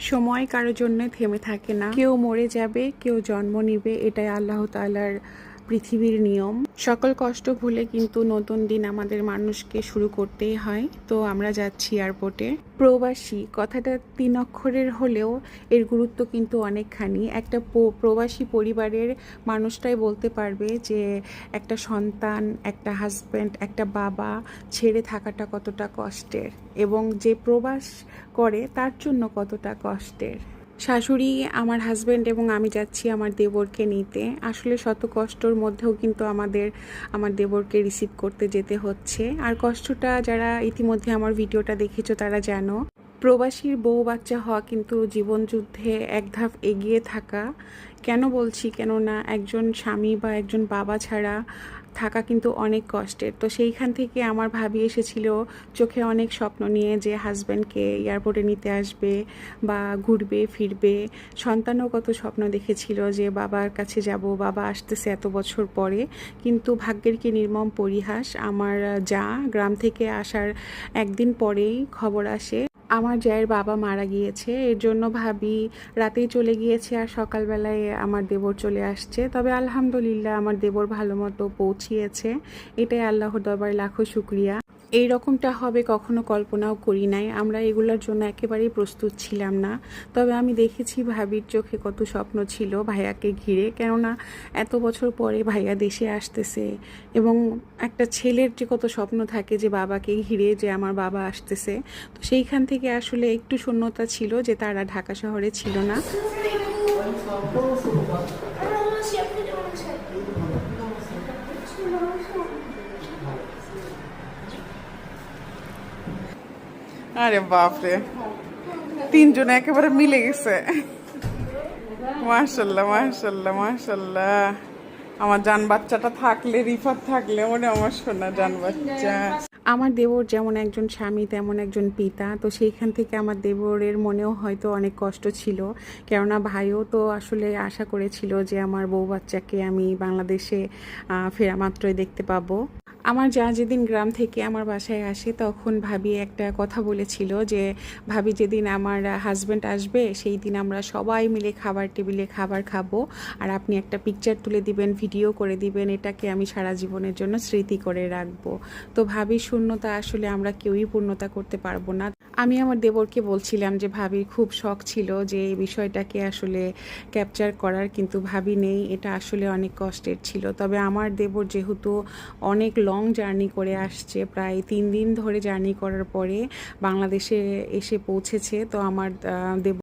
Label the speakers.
Speaker 1: সময় কারোর জন্য থেমে থাকে না। কেউ মরে যাবে, কেউ জন্ম নিবে, এটাই আল্লাহ তাআলার পৃথিবীর নিয়ম। সকল কষ্ট ভুলে কিন্তু নতুন দিন আমাদের মানুষকে শুরু করতেই হয়। তো আমরা যাচ্ছি এয়ারপোর্টে। প্রবাসী কথাটা 3 অক্ষরের হলেও এর গুরুত্ব কিন্তু অনেকখানি। একটা প্রবাসী পরিবারের মানুষটাই বলতে পারবে যে একটা সন্তান, একটা হাজব্যান্ড, একটা বাবা ছেড়ে থাকাটা কতটা কষ্টের এবং যে প্রবাস করে তার জন্য কতটা কষ্টের। শাশুড়ি, আমার হাজব্যান্ড এবং আমি যাচ্ছি আমার দেবরকে নিতে। আসলে শত কষ্টর মধ্যেও কিন্তু আমার দেবরকে রিসিভ করতে যেতে হচ্ছে। আর কষ্টটা যারা ইতিমধ্যে আমার ভিডিওটা দেখেছো তারা জানো। প্রবাসীর বউ বাচ্চা হওয়া কিন্তু জীবনযুদ্ধে এক ধাপ এগিয়ে থাকা। কেন বলছি, কেননা একজন স্বামী বা একজন বাবা ছাড়া থাকা কিন্তু অনেক কষ্টের। তো সেইখান থেকে আমার ভাবি এসেছিল চোখে অনেক স্বপ্ন নিয়ে যে হাজব্যান্ডকে এয়ারপোর্টে নিতে আসবে বা ঘুরবে ফিরবে। সন্তানও কত স্বপ্ন দেখেছিল যে বাবার কাছে যাব, বাবা আসতেছে এত বছর পরে। কিন্তু ভাগ্যের কি নির্মম পরিহাস, আমার যা গ্রাম থেকে আসার একদিন পরেই খবর আসে আমার জায়ের বাবা মারা গিয়েছে। এর জন্য ভাবি রাতেই চলে গিয়েছে আর সকালবেলায় আমার দেবর চলে আসছে। তবে আলহামদুলিল্লাহ আমার দেবর ভালো মতো পৌঁছিয়েছে, এটাই আল্লাহর দরবারে লাখো শুকরিয়া। এই রকমটা হবে কখনো কল্পনাও করি নাই। আমরা এগুলোর জন্য একেবারেই প্রস্তুত ছিলাম না। তবে আমি দেখেছি ভাবির চোখে কত স্বপ্ন ছিল ভাইয়াকে ঘিরে, কেননা এত বছর পরে ভাইয়া দেশে আসতেছে এবং একটা ছেলের যে কত স্বপ্ন থাকে যে বাবাকে ঘিরে যে আমার বাবা আসতেছে। তো সেইখান থেকে আসলে একটু শূন্যতা ছিল যে তারা ঢাকা শহরে ছিল না।
Speaker 2: আরে বাপরে, তিনজন একেবারে মিলে গেছে। মাশাল্লাহ মাশাল্লাহ মাশাল্লাহ। আমার জান বাচ্চাটা থাকলে, রিফাত থাকলে মনে আমার সোনা জান বাচ্চা।
Speaker 1: আমার দেবর যেমন একজন স্বামী তেমন একজন পিতা। তো সেইখান থেকে আমার দেবরের মনেও হয়তো অনেক কষ্ট ছিল, কেননা ভাইও তো আসলে আশা করেছিল যে আমার বউ বাচ্চাকে আমি বাংলাদেশে ফেরা মাত্রই দেখতে পাবো। আমার যা যেদিন গ্রাম থেকে আমার বাসায় আসে তখন ভাবি একটা কথা বলেছিল যে ভাবি যেদিন আমার হাজব্যান্ড আসবে সেই দিন আমরা সবাই মিলে খাবার টেবিলে খাবার খাবো আর আপনি একটা পিকচার তুলে দিবেন, ভিডিও করে দিবেন, এটাকে আমি সারা জীবনের জন্য স্মৃতি করে রাখবো। তো ভাবির শূন্যতা আসলে আমরা কেউই পূর্ণতা করতে পারবো না। আমি আমার দেবরকে বলছিলাম যে ভাবির খুব শখ ছিল যে এই বিষয়টাকে আসলে ক্যাপচার করার, কিন্তু ভাবি নেই, এটা আসলে অনেক কষ্টের ছিল। তবে আমার দেবর যেহেতু অনেক লং জার্নি করে আসছে, প্রায় 3 দিন ধরে জার্নি করার পরে বাংলাদেশে এসে পৌঁছেছে, তো আমার দেবর